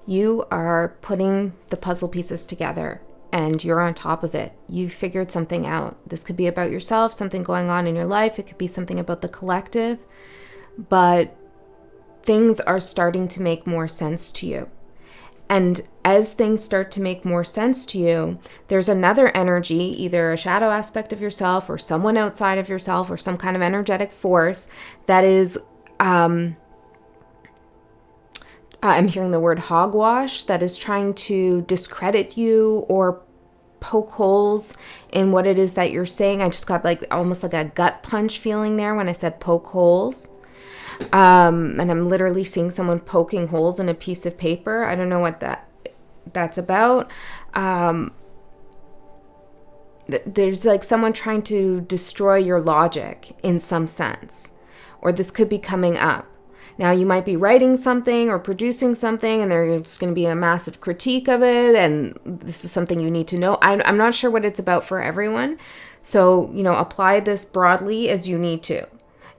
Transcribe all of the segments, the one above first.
You are putting the puzzle pieces together and you're on top of it. You've figured something out. This could be about yourself, something going on in your life. It could be something about the collective, but things are starting to make more sense to you. And as things start to make more sense to you, there's another energy, either a shadow aspect of yourself or someone outside of yourself or some kind of energetic force that is, I'm hearing the word hogwash, that is trying to discredit you or poke holes in what it is that you're saying. I just got like almost like a gut punch feeling there when I said poke holes. And I'm literally seeing someone poking holes in a piece of paper. I don't know what that's about. There's like someone trying to destroy your logic in some sense, or this could be coming up. Now you might be writing something or producing something and there's going to be a massive critique of it. And this is something you need to know. I'm not sure what it's about for everyone. So, apply this broadly as you need to.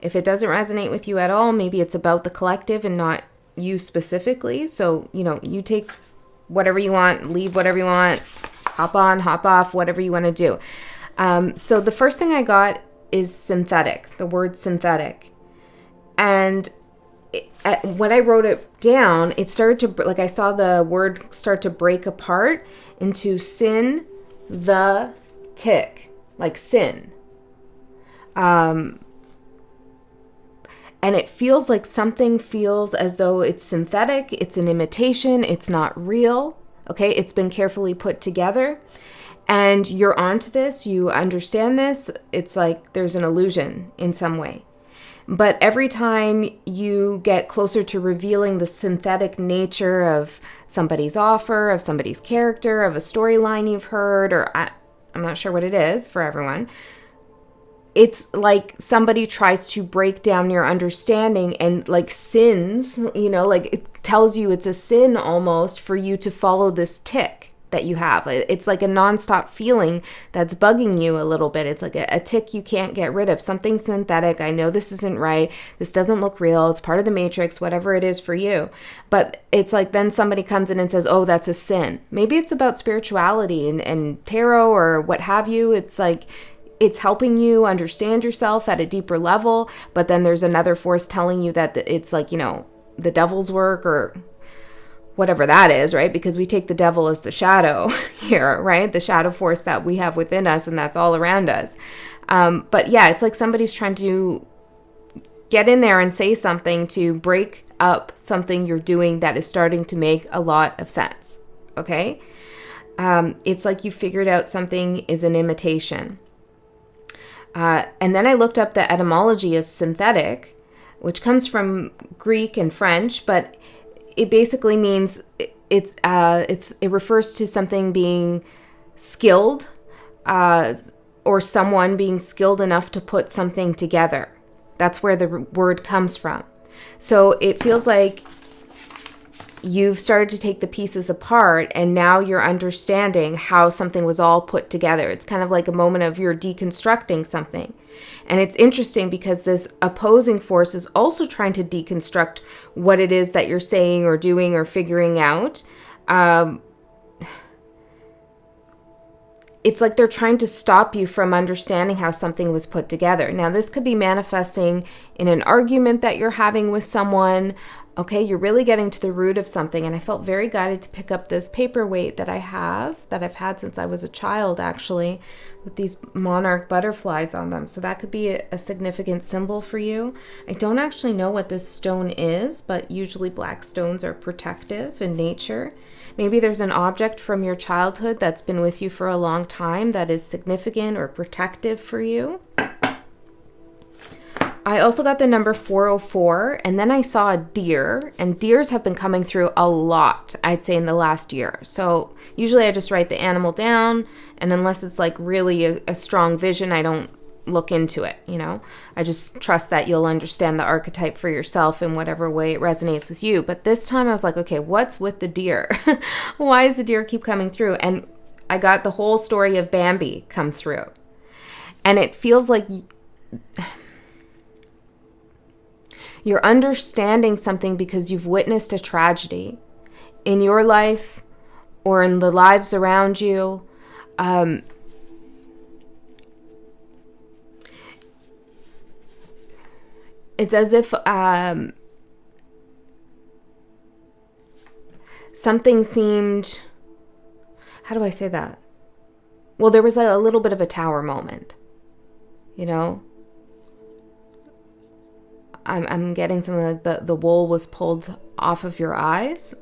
If it doesn't resonate with you at all, maybe it's about the collective and not you specifically. So, you take whatever you want, leave whatever you want, hop on, hop off, whatever you want to do. So the first thing I got is synthetic, the word synthetic. And when I wrote it down, it started to, like I saw the word start to break apart into sin, the tick, like sin. And it feels like something feels as though it's synthetic, it's an imitation, it's not real, okay? It's been carefully put together, and you're onto this, you understand this, it's like there's an illusion in some way. But every time you get closer to revealing the synthetic nature of somebody's offer, of somebody's character, of a storyline you've heard, or I'm not sure what it is for everyone, it's like somebody tries to break down your understanding and like sins, like it tells you it's a sin almost for you to follow this tick that you have. It's like a nonstop feeling that's bugging you a little bit. It's like a tick you can't get rid of, something synthetic. I know this isn't right. This doesn't look real. It's part of the matrix, whatever it is for you. But it's like then somebody comes in and says, oh, that's a sin. Maybe it's about spirituality and tarot or what have you. It's like, it's helping you understand yourself at a deeper level, but then there's another force telling you that it's like, the devil's work or whatever that is, right? Because we take the devil as the shadow here, right? The shadow force that we have within us and that's all around us. But yeah, it's like somebody's trying to get in there and say something to break up something you're doing that is starting to make a lot of sense, okay? It's like you figured out something is an imitation. And then I looked up the etymology of synthetic, which comes from Greek and French, but it basically means it refers to something being skilled, or someone being skilled enough to put something together. That's where the word comes from. So it feels like you've started to take the pieces apart and now you're understanding how something was all put together. It's kind of like a moment of you're deconstructing something. And it's interesting because this opposing force is also trying to deconstruct what it is that you're saying or doing or figuring out. It's like they're trying to stop you from understanding how something was put together. Now, this could be manifesting in an argument that you're having with someone. Okay, you're really getting to the root of something. And I felt very guided to pick up this paperweight that I've had since I was a child, actually, with these monarch butterflies on them. So that could be a significant symbol for you. I don't actually know what this stone is, but usually black stones are protective in nature. Maybe there's an object from your childhood that's been with you for a long time that is significant or protective for you. I also got the number 404, and then I saw a deer, and deers have been coming through a lot, I'd say, in the last year. So usually I just write the animal down, and unless it's like really a strong vision, I don't look into it, I just trust that you'll understand the archetype for yourself in whatever way it resonates with you. But this time I was like, okay, what's with the deer? Why does the deer keep coming through? And I got the whole story of Bambi come through. And it feels like you're understanding something because you've witnessed a tragedy in your life or in the lives around you. It's as if something seemed, how do I say that? Well, there was a little bit of a tower moment, you know? I'm getting something like the wool was pulled off of your eyes.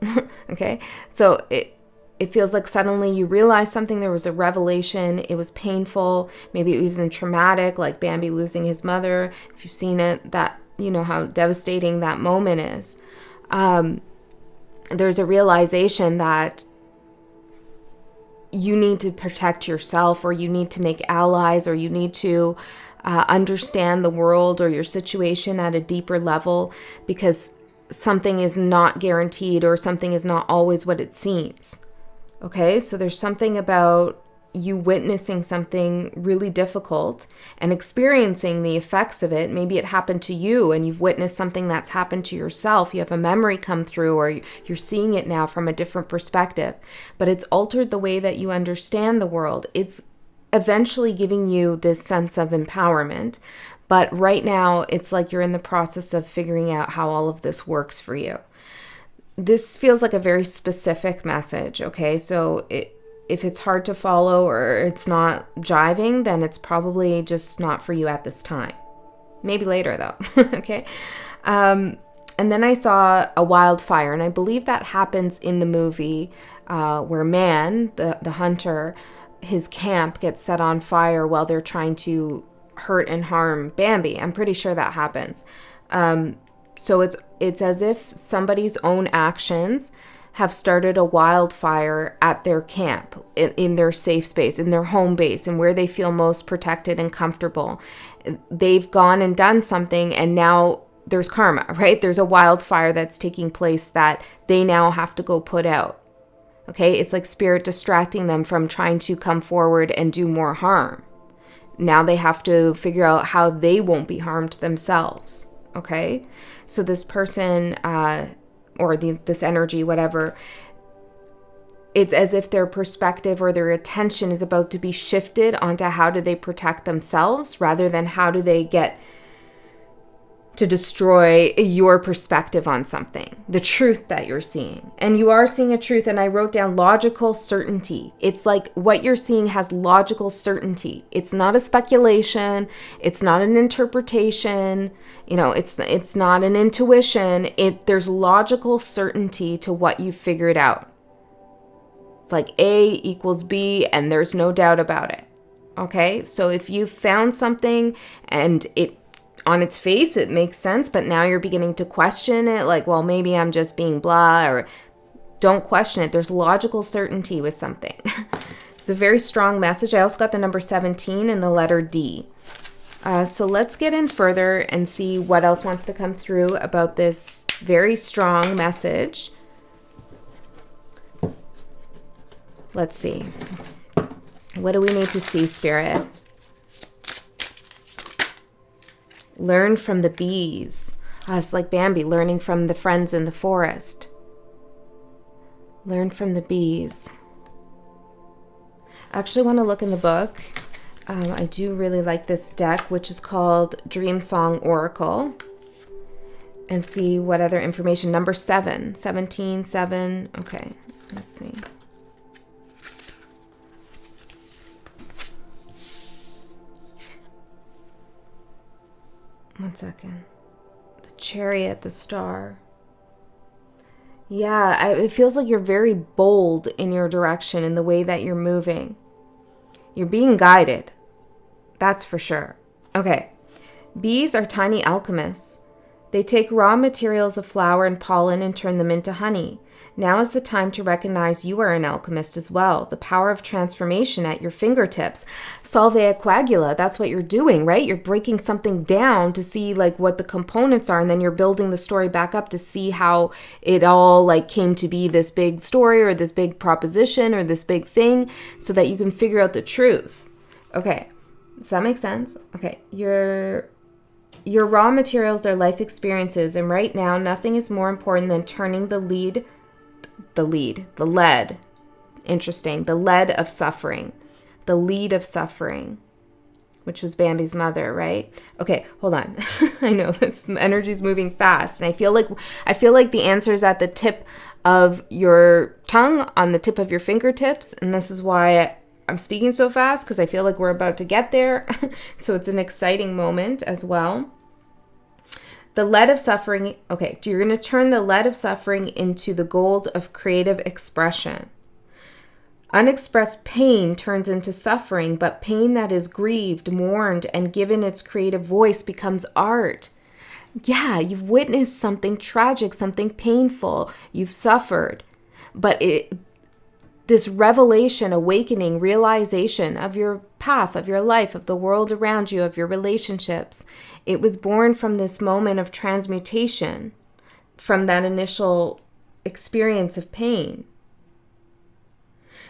Okay. So it feels like suddenly you realize something. There was a revelation. It was painful. Maybe it was traumatic, like Bambi losing his mother. If you've seen it, that, you know how devastating that moment is. There's a realization that you need to protect yourself, or you need to make allies, or you need to understand the world or your situation at a deeper level, because something is not guaranteed, or something is not always what it seems. Okay, so there's something about you witnessing something really difficult and experiencing the effects of it. Maybe it happened to you and you've witnessed something that's happened to yourself. You have a memory come through, or you're seeing it now from a different perspective, but it's altered the way that you understand the world. It's eventually giving you this sense of empowerment, but right now it's like you're in the process of figuring out how all of this works for you. This feels like a very specific message, okay? So if it's hard to follow or it's not jiving, then it's probably just not for you at this time. Maybe later though, okay? And then I saw a wildfire, and I believe that happens in the movie where Man, the hunter, his camp gets set on fire while they're trying to hurt and harm Bambi. I'm pretty sure that happens. So it's as if somebody's own actions have started a wildfire at their camp, in their safe space, in their home base, and where they feel most protected and comfortable. They've gone and done something, and now there's karma, right? There's a wildfire that's taking place that they now have to go put out. Okay, it's like spirit distracting them from trying to come forward and do more harm. Now they have to figure out how they won't be harmed themselves. Okay, so this person, this energy, whatever, it's as if their perspective or their attention is about to be shifted onto how do they protect themselves, rather than how do they get to destroy your perspective on something, the truth that you're seeing. And you are seeing a truth, and I wrote down logical certainty. It's like what you're seeing has logical certainty. It's not a speculation. It's not an interpretation. You know, it's not an intuition. There's logical certainty to what you figured out. It's like A equals B, and there's no doubt about it. Okay? So if you found something and on its face, it makes sense, but now you're beginning to question it, like, well, maybe I'm just being blah, or don't question it. There's logical certainty with something. It's a very strong message. I also got the number 17 and the letter D. So let's get in further and see what else wants to come through about this very strong message. Let's see. What do we need to see, Spirit? Learn from the bees. It's like Bambi learning from the friends in the forest. Learn from the bees. I actually want to look in the book. I do really like this deck, which is called Dream Song Oracle, and see what other information. Number 7, 17, 7. Okay, let's see. One second. The Chariot, the Star. Yeah, it feels like you're very bold in your direction, in the way that you're moving. You're being guided. That's for sure. Okay. Bees are tiny alchemists. They take raw materials of flower and pollen and turn them into honey. Now is the time to recognize you are an alchemist as well. The power of transformation at your fingertips. Solvea coagula, that's what you're doing, right? You're breaking something down to see like what the components are, and then you're building the story back up to see how it all like came to be this big story or this big proposition or this big thing, so that you can figure out the truth. Okay, does that make sense? Okay, Your raw materials are life experiences, and right now nothing is more important than turning the lead the lead, the lead. Interesting. The lead of suffering, the lead of suffering, which was Bambi's mother, right? Okay, hold on. I know this energy's moving fast, and I feel like the answer is at the tip of your tongue, on the tip of your fingertips, and this is why I'm speaking so fast, because I feel like we're about to get there. So it's an exciting moment as well. The lead of suffering, okay, you're going to turn the lead of suffering into the gold of creative expression. Unexpressed pain turns into suffering, but pain that is grieved, mourned, and given its creative voice becomes art. Yeah, you've witnessed something tragic, something painful. You've suffered. But this revelation, awakening, realization of your path, of your life, of the world around you, of your relationships, it was born from this moment of transmutation, from that initial experience of pain.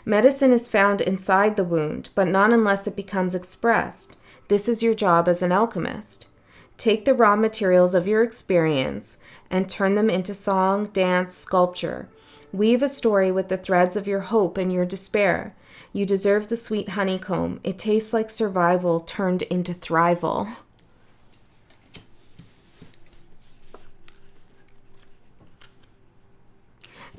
Medicine is found inside the wound, but not unless it becomes expressed. This is your job as an alchemist. Take the raw materials of your experience and turn them into song, dance, sculpture. Weave a story with the threads of your hope and your despair. You deserve the sweet honeycomb. It tastes like survival turned into thrival.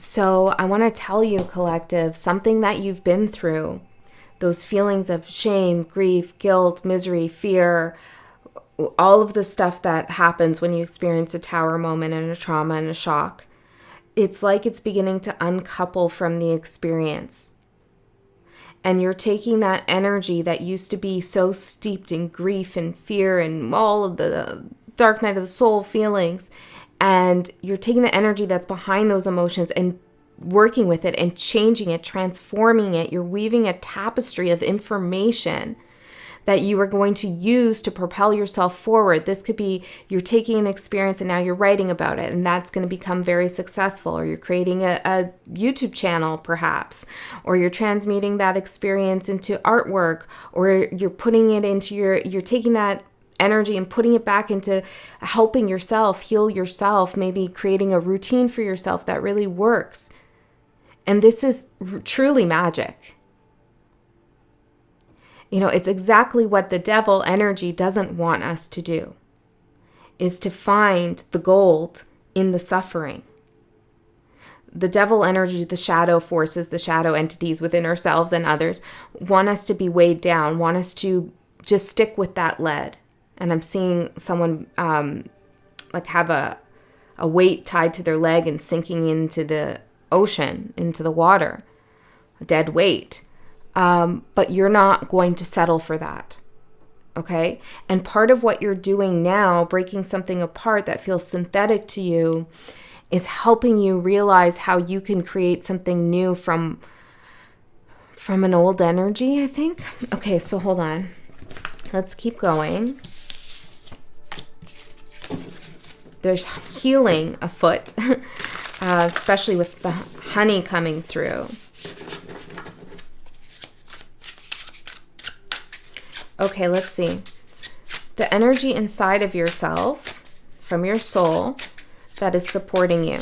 So I want to tell you, collective, something that you've been through, those feelings of shame, grief, guilt, misery, fear, all of the stuff that happens when you experience a tower moment and a trauma and a shock. It's like it's beginning to uncouple from the experience. And you're taking that energy that used to be so steeped in grief and fear and all of the dark night of the soul feelings, and you're taking the energy that's behind those emotions and working with it and changing it, transforming it. You're weaving a tapestry of information that you are going to use to propel yourself forward. This could be you're taking an experience and now you're writing about it, and that's going to become very successful. Or you're creating a YouTube channel, perhaps, or you're transmuting that experience into artwork, or you're putting it into you're taking that energy and putting it back into helping yourself heal yourself, maybe creating a routine for yourself that really works. And this is truly magic. You know, it's exactly what the devil energy doesn't want us to do, is to find the gold in the suffering. The devil energy, the shadow forces, the shadow entities within ourselves and others want us to be weighed down, want us to just stick with that lead. And I'm seeing someone have a weight tied to their leg and sinking into the ocean, into the water, a dead weight. But you're not going to settle for that, okay? And part of what you're doing now, breaking something apart that feels synthetic to you, is helping you realize how you can create something new from an old energy, I think. Okay, so hold on. Let's keep going. There's healing afoot, especially with the honey coming through. Okay, let's see. The energy inside of yourself, from your soul, that is supporting you.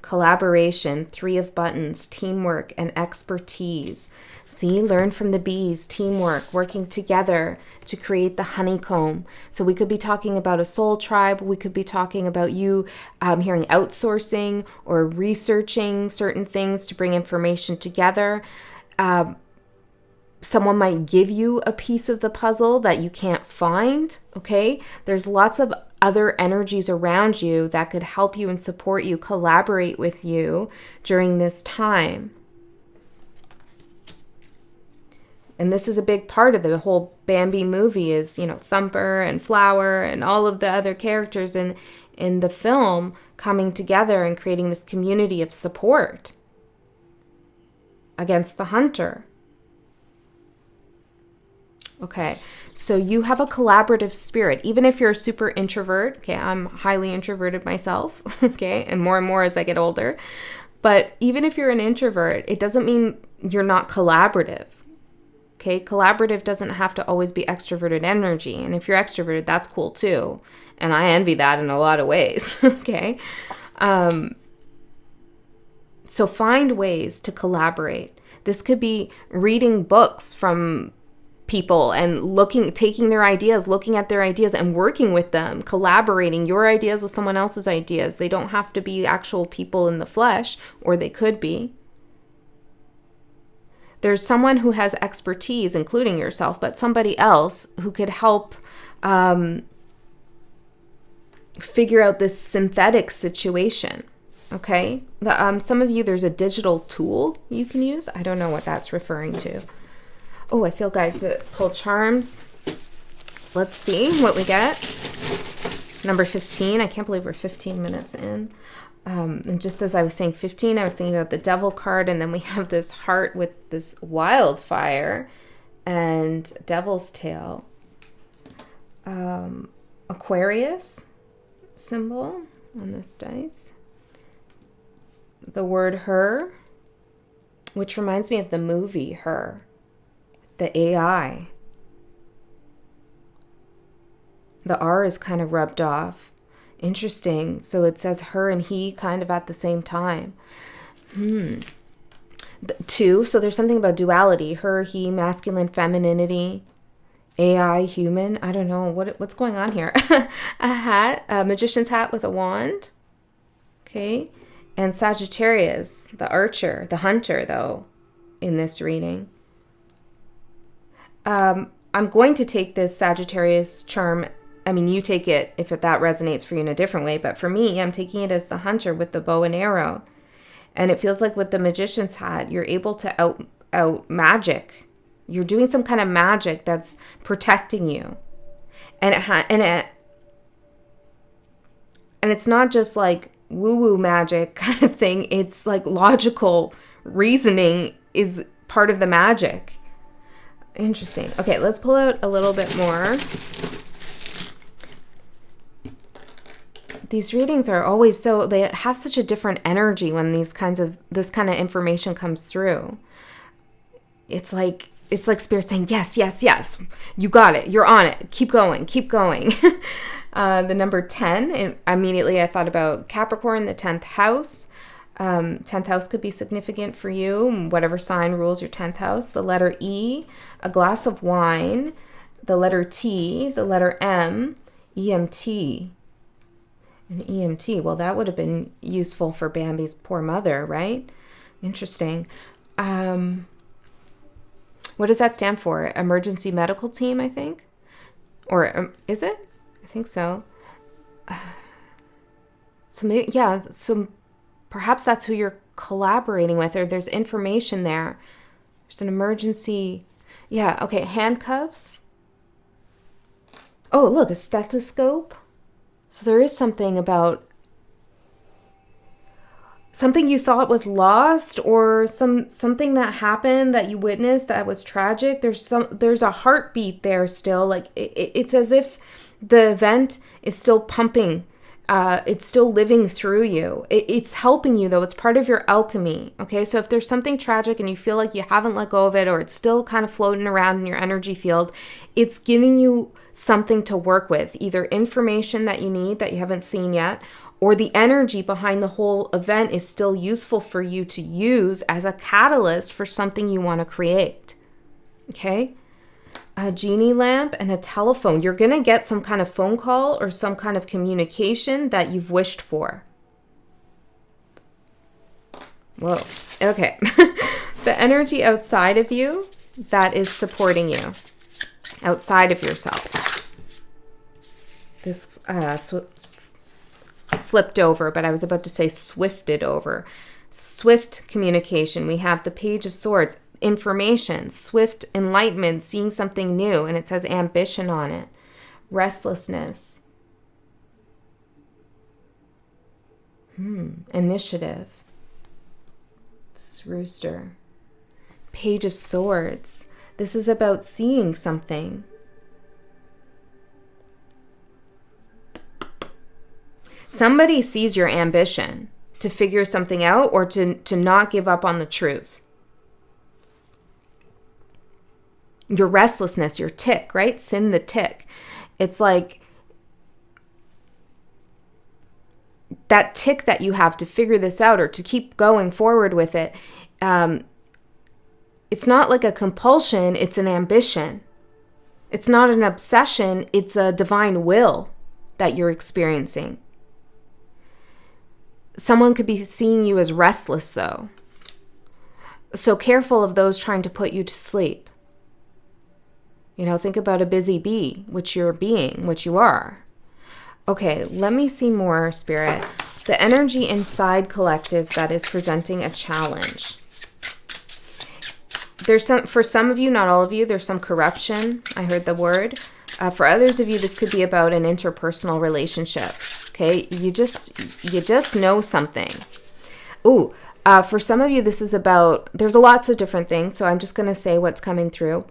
Collaboration, 3 of buttons, teamwork, and expertise. See, learn from the bees, teamwork, working together to create the honeycomb. So we could be talking about a soul tribe. We could be talking about you hearing outsourcing or researching certain things to bring information together. Someone might give you a piece of the puzzle that you can't find, okay? There's lots of other energies around you that could help you and support you, collaborate with you during this time. And this is a big part of the whole Bambi movie is, you know, Thumper and Flower and all of the other characters in the film coming together and creating this community of support against the hunter. Okay, so you have a collaborative spirit, even if you're a super introvert. Okay, I'm highly introverted myself, okay, and more as I get older. But even if you're an introvert, it doesn't mean you're not collaborative. Okay, collaborative doesn't have to always be extroverted energy. And if you're extroverted, that's cool too. And I envy that in a lot of ways, okay? So find ways to collaborate. This could be reading books from people and taking their ideas, looking at their ideas and working with them, collaborating your ideas with someone else's ideas. They don't have to be actual people in the flesh, or they could be. There's someone who has expertise, including yourself, but somebody else who could help figure out this synthetic situation. Okay? Some of you, there's a digital tool you can use. I don't know what that's referring to. Oh, I feel guided to pull charms. Let's see what we get. Number 15. I can't believe we're 15 minutes in. And just as I was saying 15, I was thinking about the devil card, and then we have this heart with this wildfire and devil's tail. Aquarius symbol on this dice. The word her, which reminds me of the movie Her, the AI. The R is kind of rubbed off. Interesting. So it says her and he kind of at the same time. Two, so there's something about duality. Her, he, masculine, femininity, AI, human. I don't know. What's going on here? A hat, a magician's hat with a wand. Okay. And Sagittarius, the archer, the hunter, though, in this reading. I'm going to take this Sagittarius charm. I mean, you take it if that resonates for you in a different way. But for me, I'm taking it as the hunter with the bow and arrow. And it feels like with the magician's hat, you're able to out magic. You're doing some kind of magic that's protecting you. And it's not just like woo-woo magic kind of thing. It's like logical reasoning is part of the magic. Interesting. Okay, let's pull out a little bit more. These readings are always they have such a different energy when this kind of information comes through. It's like Spirit saying, yes, yes, yes, you got it, you're on it, keep going, keep going. The number 10, and immediately I thought about Capricorn, the 10th house. 10th house could be significant for you, whatever sign rules your 10th house. The letter E, a glass of wine. The letter T, the letter M, EMT. An EMT, well, that would have been useful for Bambi's poor mother, right? Interesting. What does that stand for? Emergency medical team, I think? Or is it? I think so. So perhaps that's who you're collaborating with, or there's information there. There's an emergency. Yeah, okay, handcuffs. Oh, look, a stethoscope. So there is something about something you thought was lost, or something that happened that you witnessed that was tragic. There's a heartbeat there still. Like it's as if the event is still pumping. It's still living through you. It's helping you, though. It's part of your alchemy. Okay, so if there's something tragic and you feel like you haven't let go of it, or it's still kind of floating around in your energy field, it's giving you something to work with, either information that you need that you haven't seen yet, or the energy behind the whole event is still useful for you to use as a catalyst for something you want to create. Okay? A genie lamp and a telephone. You're going to get some kind of phone call or some kind of communication that you've wished for. Whoa. Okay. The energy outside of you that is supporting you. Outside of yourself. This flipped over, but I was about to say swifted over. Swift communication. We have the Page of Swords. Information, swift enlightenment, seeing something new, and it says ambition on it. Restlessness. Initiative. This is rooster. Page of Swords. This is about seeing something. Somebody sees your ambition to figure something out, or to not give up on the truth. Your restlessness, your tick, right? Sin the tick. It's like that tick that you have to figure this out or to keep going forward with it, it's not like a compulsion, it's an ambition. It's not an obsession, it's a divine will that you're experiencing. Someone could be seeing you as restless, though. So careful of those trying to put you to sleep. You know, think about a busy bee, which you're being, which you are. Okay, let me see more, Spirit. The energy inside collective that is presenting a challenge. There's some, for some of you, not all of you, there's some corruption. I heard the word. For others of you, this could be about an interpersonal relationship. Okay, you just know something. Ooh, for some of you, this is about, there's lots of different things, so I'm just going to say what's coming through.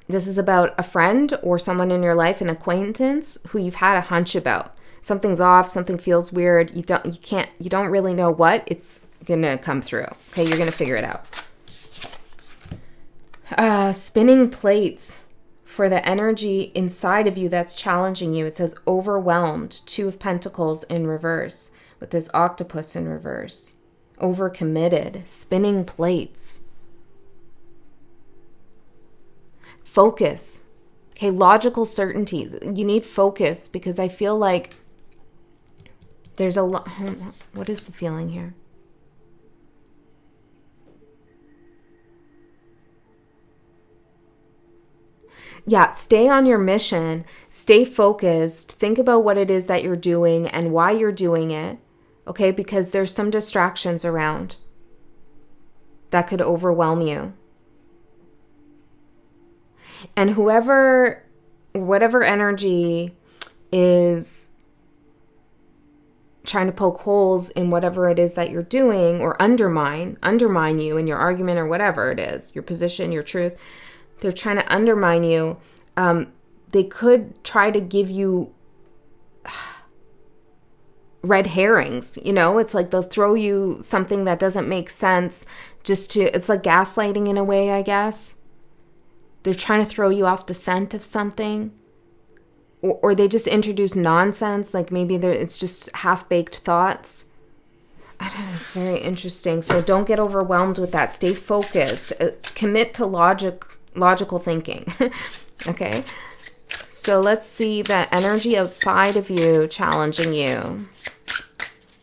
This is about a friend or someone in your life, an acquaintance who you've had a hunch about. Something's off, something feels weird. You don't really know what. It's going to come through. Okay, you're going to figure it out. Spinning plates for the energy inside of you that's challenging you. It says overwhelmed, 2 of Pentacles in reverse with this octopus in reverse. Overcommitted, spinning plates. Focus. Okay, logical certainty. You need focus because I feel like there's a lot. What is the feeling here? Yeah, stay on your mission, stay focused, think about what it is that you're doing and why you're doing it, okay? Because there's some distractions around that could overwhelm you. And whatever energy is trying to poke holes in whatever it is that you're doing or undermine you in your argument or whatever it is, your position, your truth, they're trying to undermine you. They could try to give you red herrings. You know, it's like they'll throw you something that doesn't make sense it's like gaslighting in a way, I guess. They're trying to throw you off the scent of something. Or they just introduce nonsense, like maybe it's just half-baked thoughts. I don't know, it's very interesting. So don't get overwhelmed with that. Stay focused. Commit to logical thinking. Okay? So let's see that energy outside of you challenging you.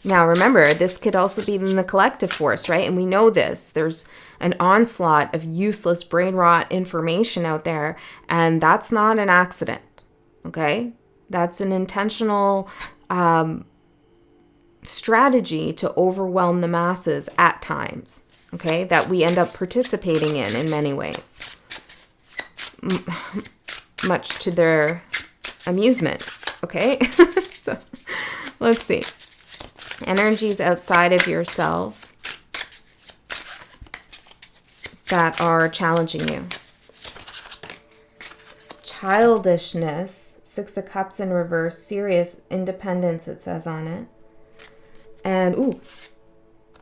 Now remember, this could also be in the collective force, right? And we know this. There's an onslaught of useless brain rot information out there, and that's not an accident. Okay? That's an intentional strategy to overwhelm the masses at times. Okay? That we end up participating in many ways. Much to their amusement. Okay? So let's see. Energies outside of yourself that are challenging you. Childishness, 6 of Cups in reverse, serious independence, it says on it. And,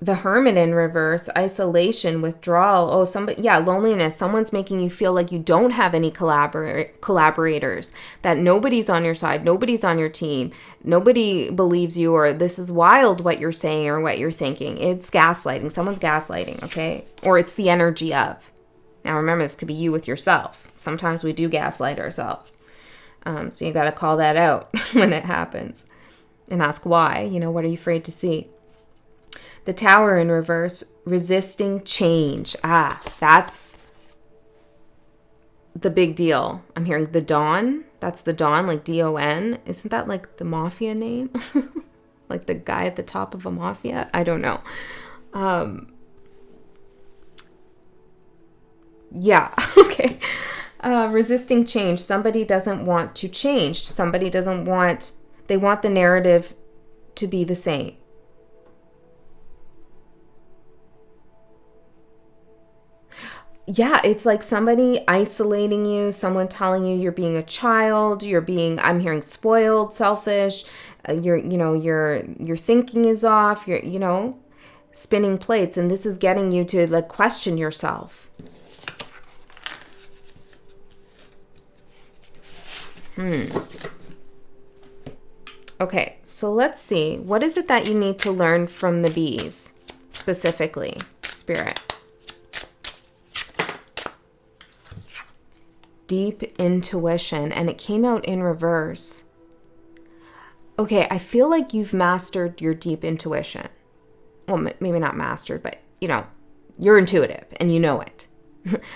the Hermit in reverse, isolation, withdrawal. Loneliness. Someone's making you feel like you don't have any collaborators, that nobody's on your side, nobody's on your team, nobody believes you, or this is wild what you're saying or what you're thinking. It's gaslighting. Someone's gaslighting, okay? Or it's the energy of. Now remember, this could be you with yourself. Sometimes we do gaslight ourselves. So you got to call that out when it happens and ask why. What are you afraid to see? The Tower in reverse, resisting change. That's the big deal. I'm hearing the Dawn. That's the Dawn, like D-O-N. Isn't that like the mafia name? Like the guy at the top of a mafia? I don't know. Yeah, okay. Resisting change. Somebody doesn't want to change. They want the narrative to be the same. Yeah, it's like somebody isolating you, someone telling you you're being a child, I'm hearing spoiled, selfish, your thinking is off, you're spinning plates, and this is getting you to like question yourself. Okay, so let's see. What is it that you need to learn from the bees, specifically, Spirit? Deep intuition, and it came out in reverse. Okay, I feel like you've mastered your deep intuition. Well, maybe not mastered, but, you know, you're intuitive, and you know it.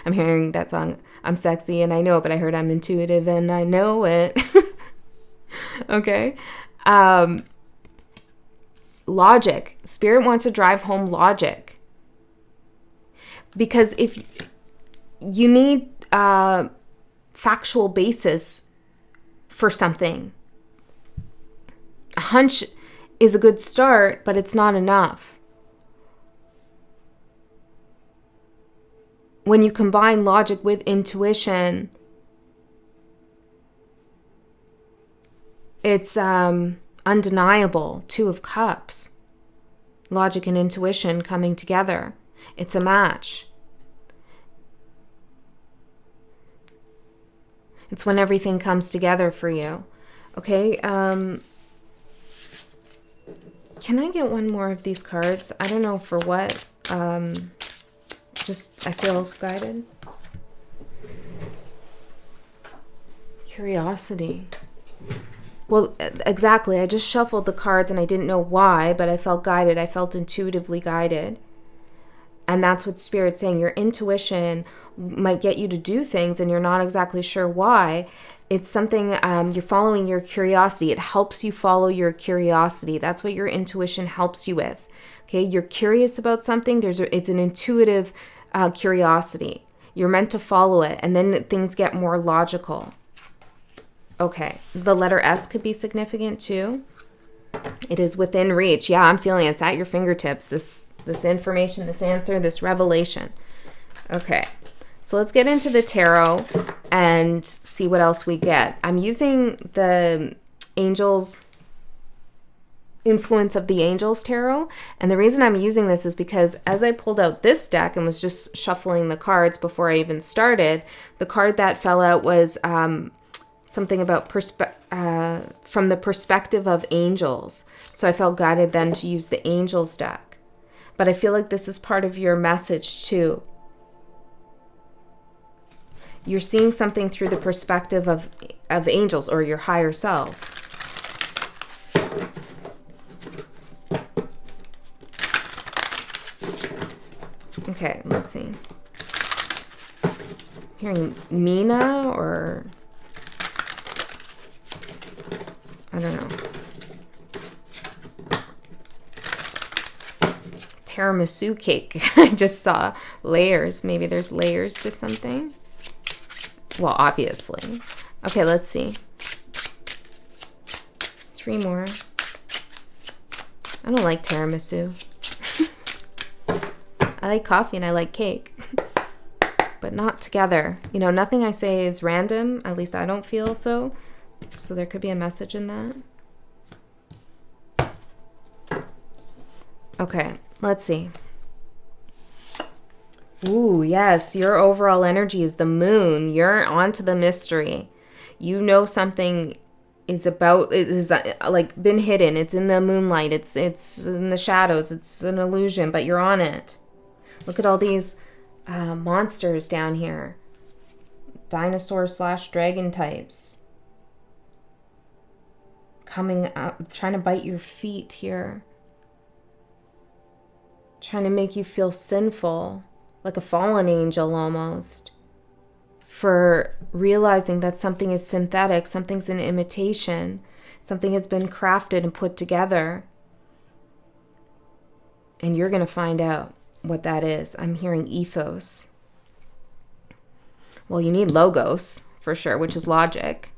I'm hearing that song, I'm sexy and I know it, but I heard I'm intuitive and I know it. Okay. Logic. Spirit wants to drive home logic. Because if you need factual basis for something, a hunch is a good start, but it's not enough. When you combine logic with intuition, it's undeniable. 2 of Cups. Logic and intuition coming together. It's a match. It's when everything comes together for you. Okay, can I get one more of these cards? I don't know for what. Just, I feel guided. Curiosity. Well, exactly. I just shuffled the cards and I didn't know why, but I felt guided. I felt intuitively guided. And that's what Spirit's saying. Your intuition might get you to do things and you're not exactly sure why. It's something, you're following your curiosity. It helps you follow your curiosity. That's what your intuition helps you with. Okay, you're curious about something. It's an intuitive curiosity. You're meant to follow it, and then things get more logical. Okay, the letter S could be significant too. It is within reach. Yeah, I'm feeling it's at your fingertips. This information, this answer, this revelation. Okay, so let's get into the tarot and see what else we get. I'm using the angels. Influence of the Angels Tarot, and the reason I'm using this is because as I pulled out this deck and was just shuffling the cards before I even started, the card that fell out was something about from the perspective of angels. So I felt guided then to use the Angels deck, but I feel like this is part of your message too. You're seeing something through the perspective of angels or your higher self. Okay, let's see. I'm hearing Mina or I don't know. Tiramisu cake. I just saw layers. Maybe there's layers to something. Well, obviously. Okay, let's see. 3 more. I don't like tiramisu. I like coffee and I like cake, but not together. You know, nothing I say is random. At least I don't feel so. So there could be a message in that. Okay, let's see. Ooh, yes, your overall energy is the moon. You're onto the mystery. You know something is like been hidden. It's in the moonlight. It's in the shadows. It's an illusion, but you're on it. Look at all these monsters down here. Dinosaur/dragon types. Coming up, trying to bite your feet here. Trying to make you feel sinful, like a fallen angel almost. For realizing that something is synthetic, something's an imitation, something has been crafted and put together. And you're going to find out what that is. I'm hearing ethos. Well, you need logos for sure, which is logic.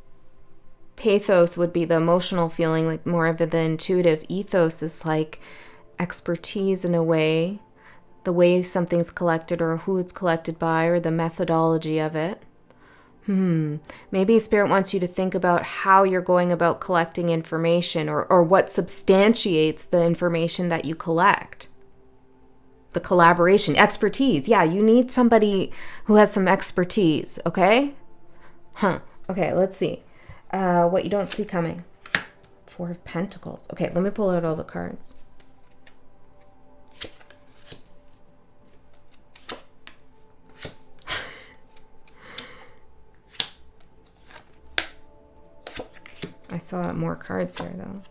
Pathos would be the emotional feeling, like more of the intuitive. Ethos is like expertise in a way, the way something's collected or who it's collected by or the methodology of it. Maybe Spirit wants you to think about how you're going about collecting information or what substantiates the information that you collect. The collaboration, expertise. Yeah, you need somebody who has some expertise, okay? Okay, let's see. What you don't see coming Four of Pentacles. Okay, let me pull out all the cards. I saw more cards here, though.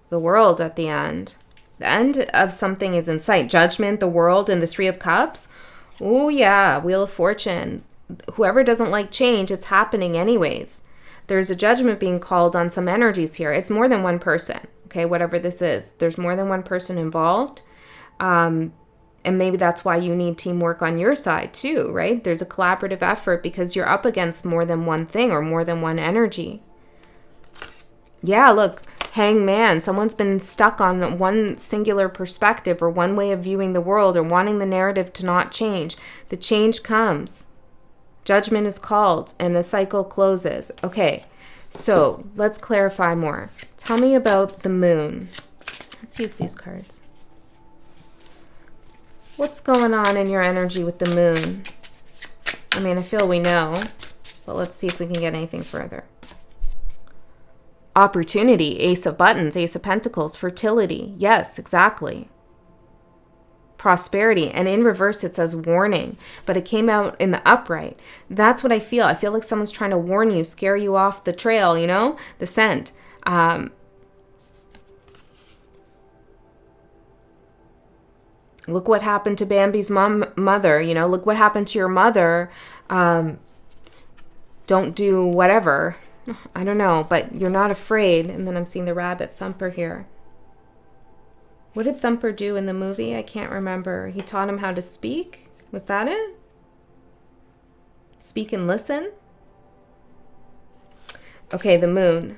The World at the end. The end of something is in sight. Judgment, the World, and the Three of Cups. Oh, yeah. Wheel of Fortune. Whoever doesn't like change, it's happening anyways. There's a judgment being called on some energies here. It's more than one person, okay? Whatever this is. There's more than one person involved. And maybe that's why you need teamwork on your side too, right? There's a collaborative effort because you're up against more than one thing or more than one energy. Yeah, look, Hangman. Someone's been stuck on one singular perspective or one way of viewing the world or wanting the narrative to not change. The change comes. Judgment is called and a cycle closes. Okay, so let's clarify more. Tell me about the moon. Let's use these cards. What's going on in your energy with the moon? I mean, I feel we know, but let's see if we can get anything further. Opportunity, Ace of Buttons, Ace of Pentacles, fertility. Yes, exactly. Prosperity. And in reverse, it says warning, but it came out in the upright. That's what I feel. I feel like someone's trying to warn you, scare you off the trail, you know, the scent. Look what happened to Bambi's mother, you know, look what happened to your mother. Don't do whatever. I don't know, but you're not afraid. And then I'm seeing the rabbit Thumper here. What did Thumper do in the movie? I can't remember. He taught him how to speak. Was that it? Speak and listen? Okay, the moon.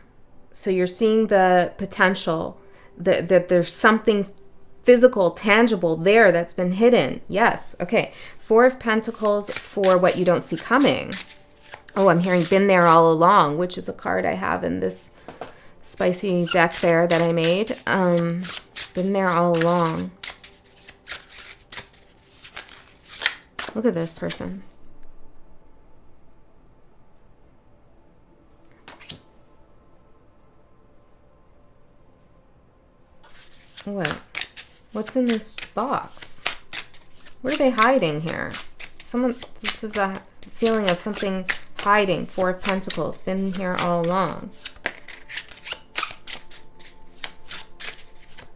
So you're seeing the potential that there's something physical, tangible there that's been hidden. Yes. Okay. Four of Pentacles for what you don't see coming. Oh, I'm hearing been there all along, which is a card I have in this spicy deck there that I made. Been there all along. Look at this person. What? What's in this box? What are they hiding here? This is a feeling of something hiding. Four of Pentacles, been here all along.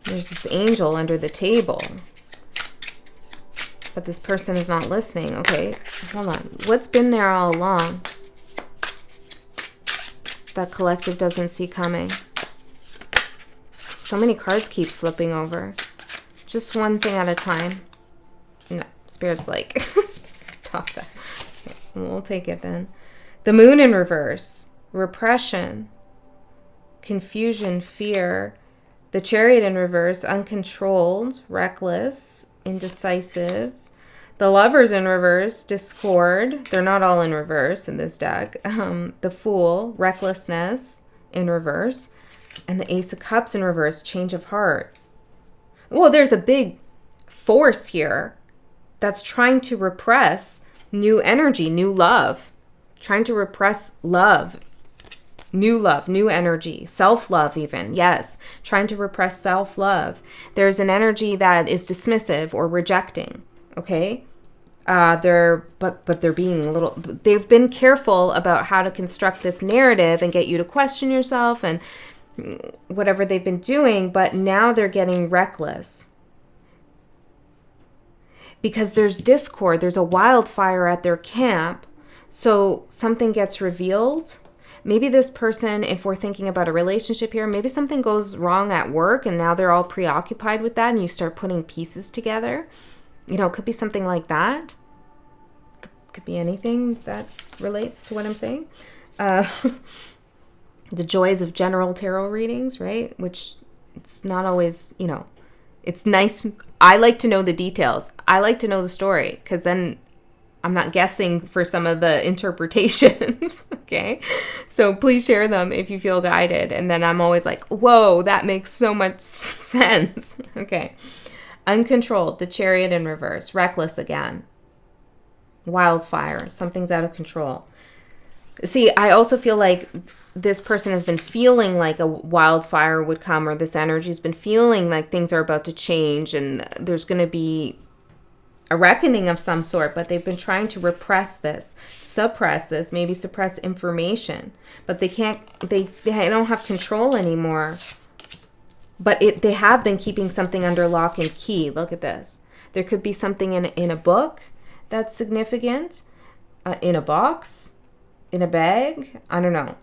There's this angel under the table. But this person is not listening. Okay, hold on. What's been there all along that collective doesn't see coming? So many cards keep flipping over. Just one thing at a time. No, Spirit's like, stop that. Okay, we'll take it then. The moon in reverse. Repression. Confusion, fear. The Chariot in reverse. Uncontrolled, reckless, indecisive. The Lovers in reverse. Discord. They're not all in reverse in this deck. The Fool. Recklessness in reverse. And the Ace of Cups in reverse. Change of heart. Well, there's a big force here that's trying to repress new energy, new love. Trying to repress love, new energy, self-love even, yes. Trying to repress self-love. There's an energy that is dismissive or rejecting, okay? They're being a little, they've been careful about how to construct this narrative and get you to question yourself and whatever they've been doing, but now they're getting reckless. Because there's discord, there's a wildfire at their camp, so something gets revealed. Maybe this person, if we're thinking about a relationship here, maybe something goes wrong at work and now they're all preoccupied with that and you start putting pieces together. You know, it could be something like that. Could be anything that relates to what I'm saying. The joys of general tarot readings, right? Which it's not always, you know, it's nice. I like to know the details. I like to know the story because then I'm not guessing for some of the interpretations, okay? So please share them if you feel guided. And then I'm always like, whoa, that makes so much sense, okay? Uncontrolled, the Chariot in reverse, reckless again. Wildfire. Something's out of control. See, I also feel like this person has been feeling like a wildfire would come, or this energy has been feeling like things are about to change and there's going to be a reckoning of some sort, but they've been trying to repress this, suppress this, maybe suppress information, but they don't have control anymore. But they have been keeping something under lock and key. Look at this. There could be something in a book that's significant, in a box, in a bag, I don't know.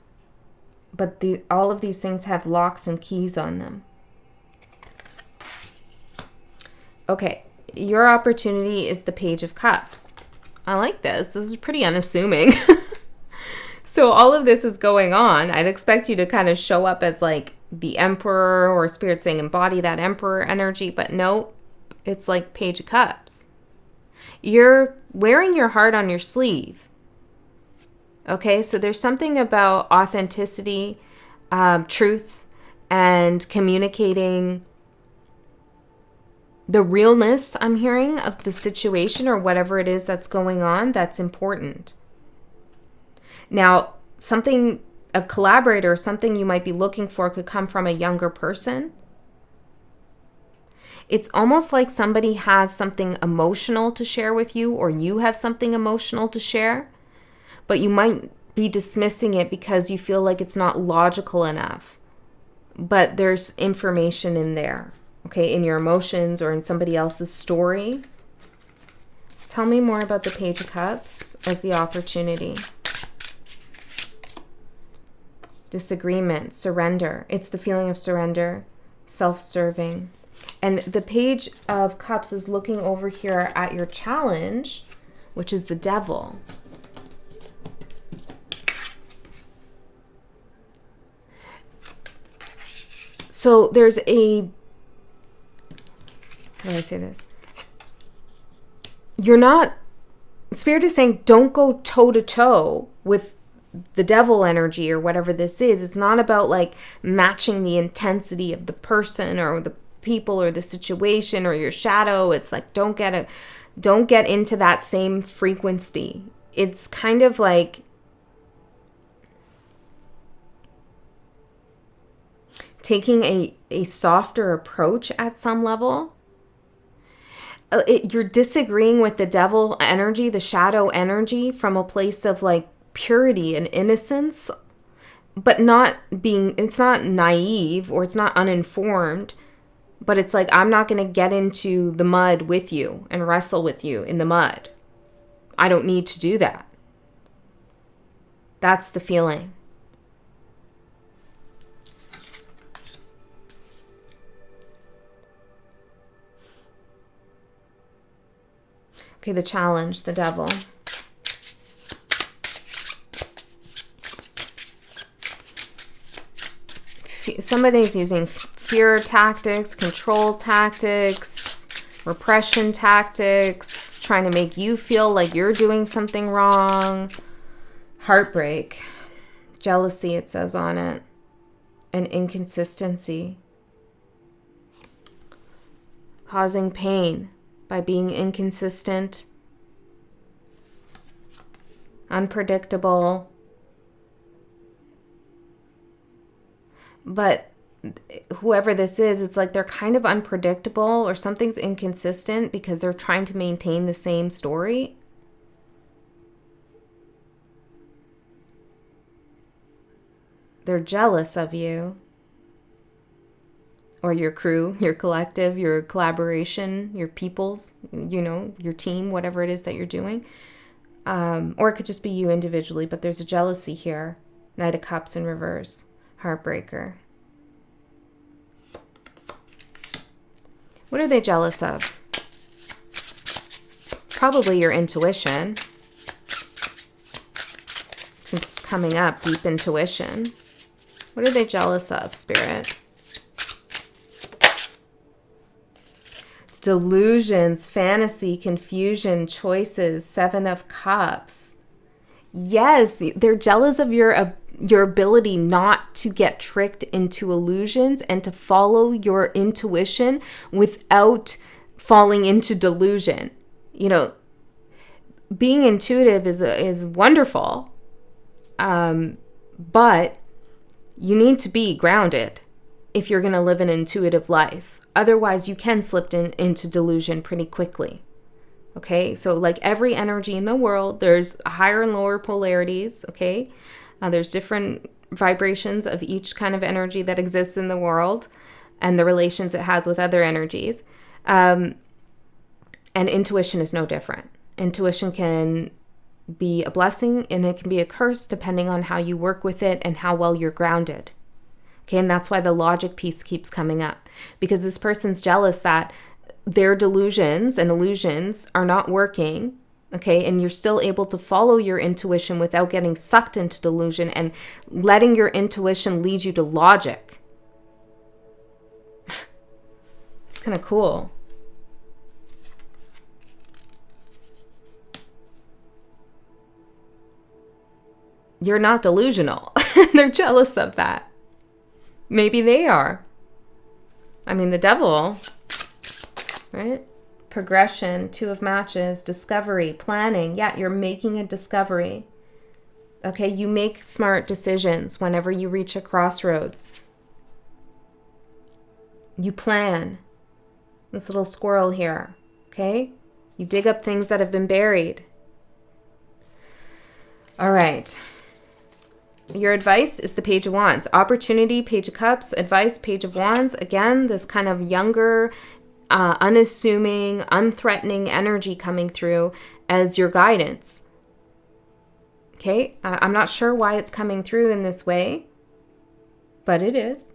But all of these things have locks and keys on them. Okay, your opportunity is the Page of Cups. I like this. This is pretty unassuming. So all of this is going on. I'd expect you to kind of show up as like the Emperor, or Spirit saying embody that Emperor energy, but no, it's like Page of Cups. You're wearing your heart on your sleeve. Okay, so there's something about authenticity, truth, and communicating the realness, I'm hearing, of the situation or whatever it is that's going on. That's important. Now, a collaborator or something you might be looking for could come from a younger person. It's almost like somebody has something emotional to share with you, or you have something emotional to share, but you might be dismissing it because you feel like it's not logical enough. But there's information in there, okay, in your emotions or in somebody else's story. Tell me more about the Page of Cups as the opportunity. Disagreement, surrender. It's the feeling of surrender, self-serving. And the Page of Cups is looking over here at your challenge, which is the Devil. So there's how do I say this? Spirit is saying don't go toe to toe with the devil energy or whatever this is. It's not about like matching the intensity of the person or the people or the situation or your shadow. It's like don't get into that same frequency. It's kind of like taking a softer approach at some level. You're disagreeing with the devil energy, the shadow energy, from a place of like purity and innocence, but it's not naive or it's not uninformed, but it's like, I'm not going to get into the mud with you and wrestle with you in the mud. I don't need to do that. That's the feeling. Okay, the challenge, the devil. Somebody's using fear tactics, control tactics, repression tactics, trying to make you feel like you're doing something wrong. Heartbreak, jealousy, it says on it, and inconsistency. Causing pain by being inconsistent, unpredictable. But whoever this is, it's like they're kind of unpredictable or something's inconsistent because they're trying to maintain the same story. They're jealous of you or your crew, your collective, your collaboration, your peoples, your team, whatever it is that you're doing. Or it could just be you individually, but there's a jealousy here. Knight of Cups in reverse. Heartbreaker. What are they jealous of? Probably your intuition. Since it's coming up, deep intuition. What are they jealous of, Spirit? Delusions, fantasy, confusion, choices, 7 of Cups. Yes, they're jealous of your ability not to get tricked into illusions and to follow your intuition without falling into delusion. being intuitive is wonderful, but you need to be grounded if you're going to live an intuitive life. Otherwise, you can slip into delusion pretty quickly. Okay, so like every energy in the world, there's higher and lower polarities. Okay, there's different vibrations of each kind of energy that exists in the world and the relations it has with other energies. And intuition is no different. Intuition can be a blessing and it can be a curse depending on how you work with it and how well you're grounded. Okay, and that's why the logic piece keeps coming up, because this person's jealous that their delusions and illusions are not working. Okay, and you're still able to follow your intuition without getting sucked into delusion and letting your intuition lead you to logic. It's kind of cool. You're not delusional. They're jealous of that. Maybe they are. I mean, the devil, right? Progression, 2 of matches, discovery, planning. Yeah, you're making a discovery. Okay, you make smart decisions whenever you reach a crossroads. You plan. This little squirrel here, okay? You dig up things that have been buried. All right. Your advice is the Page of Wands. Opportunity, Page of Cups. Advice, Page of Wands. Again, this kind of younger, unassuming, unthreatening energy coming through as your guidance. Okay? I'm not sure why it's coming through in this way, but it is.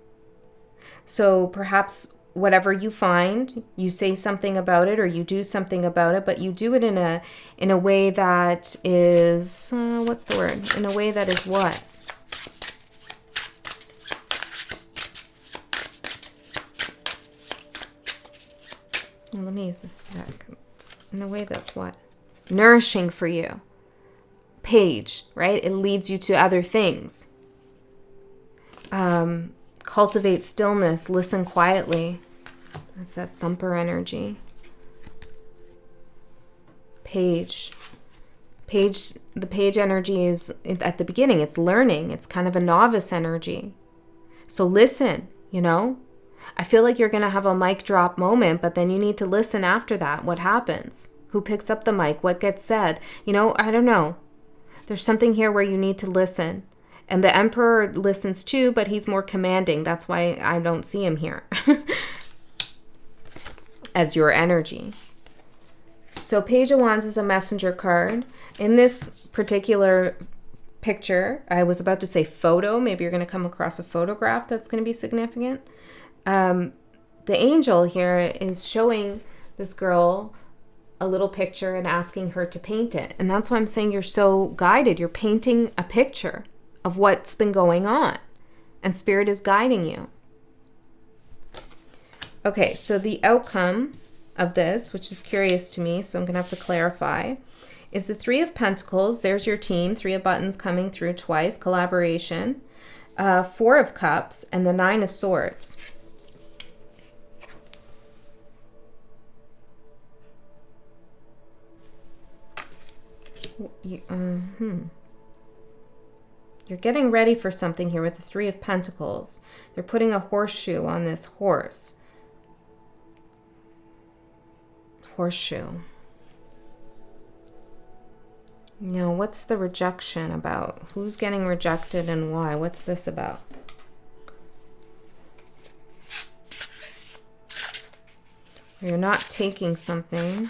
So perhaps whatever you find, you say something about it or you do something about it, but you do it in a way that is, what's the word? In a way that is what? Well, let me use this deck. In a way that's what? Nourishing for you. Page, right? It leads you to other things. Cultivate stillness. Listen quietly. That's that thumper energy. Page. The page energy is at the beginning. It's learning. It's kind of a novice energy. So listen, you know. I feel like you're going to have a mic drop moment, but then you need to listen after that. What happens? Who picks up the mic? What gets said? You know, I don't know. There's something here where you need to listen. And the Emperor listens too, but he's more commanding. That's why I don't see him here as your energy. So Page of Wands is a messenger card. In this particular picture, I was about to say photo. Maybe you're going to come across a photograph that's going to be significant. The angel here is showing this girl a little picture and asking her to paint it. And that's why I'm saying you're so guided. You're painting a picture of what's been going on. And Spirit is guiding you. Okay, so the outcome of this, which is curious to me, so I'm going to have to clarify, is the 3 of Pentacles. There's your team. 3 of Buttons coming through twice. Collaboration. 4 of Cups and the 9 of Swords. You're getting ready for something here with the 3 of Pentacles. They're putting a horseshoe on this horse. Horseshoe. Now, what's the rejection about? Who's getting rejected and why? What's this about? You're not taking something.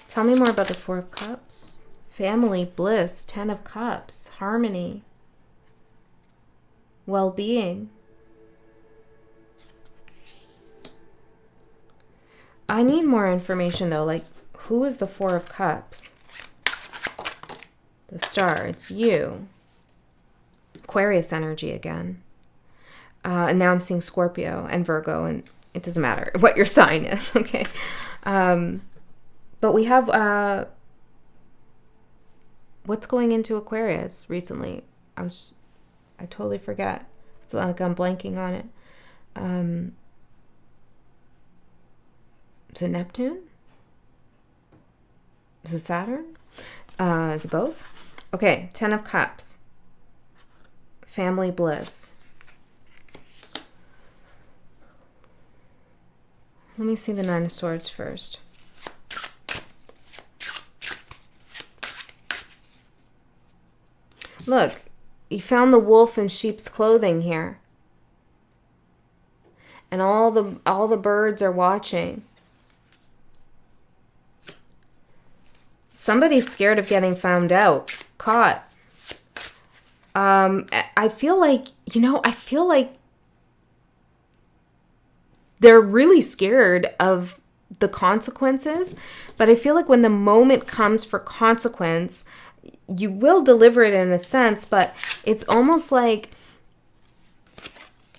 Tell me more about the 4 of Cups. Family, bliss, 10 of Cups, harmony, well-being. I need more information though, like who is the 4 of Cups? The Star, it's you. Aquarius energy again. And now I'm seeing Scorpio and Virgo, and it doesn't matter what your sign is, okay? But we have... what's going into Aquarius recently? I totally forget. It's like I'm blanking on it. Is it Neptune? Is it Saturn? Is it both? Okay, 10 of Cups. Family bliss. Let me see the 9 of Swords first. Look, he found the wolf in sheep's clothing here. And all the birds are watching. Somebody's scared of getting found out, caught. I feel like, they're really scared of the consequences, but I feel like when the moment comes for consequence, you will deliver it in a sense, but it's almost like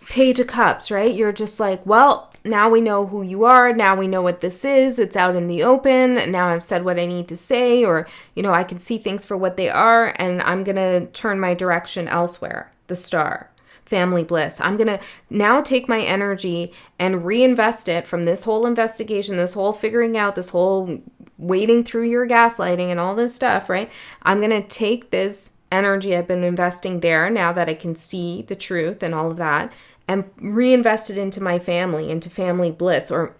Page of Cups, right? You're just like, well, now we know who you are. Now we know what this is. It's out in the open. Now I've said what I need to say, or, I can see things for what they are, and I'm going to turn my direction elsewhere. The Star. Family bliss. I'm going to now take my energy and reinvest it from this whole investigation, this whole figuring out, this whole wading through your gaslighting and all this stuff, right? I'm going to take this energy I've been investing there now that I can see the truth and all of that, and reinvest it into my family, into family bliss, or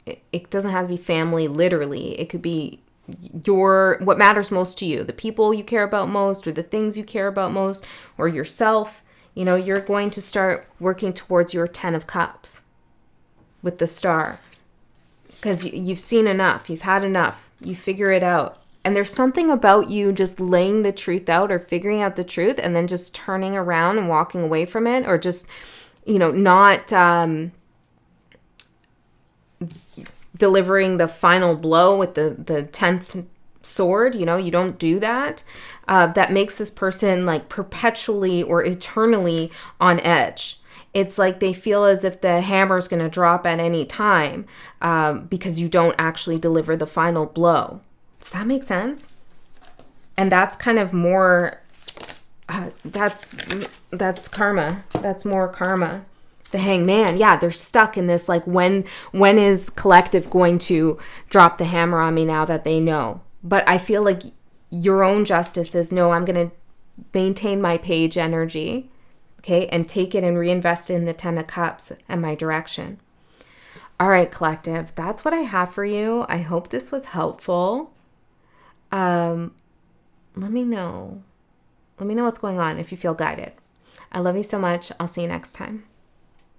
it doesn't have to be family literally. It could be what matters most to you, the people you care about most, or the things you care about most, or yourself. You're going to start working towards your 10 of Cups with the Star, because you've seen enough, you've had enough, you figure it out. And there's something about you just laying the truth out, or figuring out the truth, and then just turning around and walking away from it, or just not delivering the final blow with the 10th sword. You don't do that. That makes this person like perpetually or eternally on edge. It's like they feel as if the hammer's going to drop at any time, because you don't actually deliver the final blow. Does that make sense? And that's kind of more... that's karma. That's more karma. The Hangman. Yeah, they're stuck in this, like, when is collective going to drop the hammer on me now that they know? But I feel like your own justice is, no, I'm going to maintain my page energy, okay, and take it and reinvest it in the 10 of Cups and my direction. All right, collective, that's what I have for you. I hope this was helpful. Let me know. Let me know what's going on if you feel guided. I love you so much. I'll see you next time.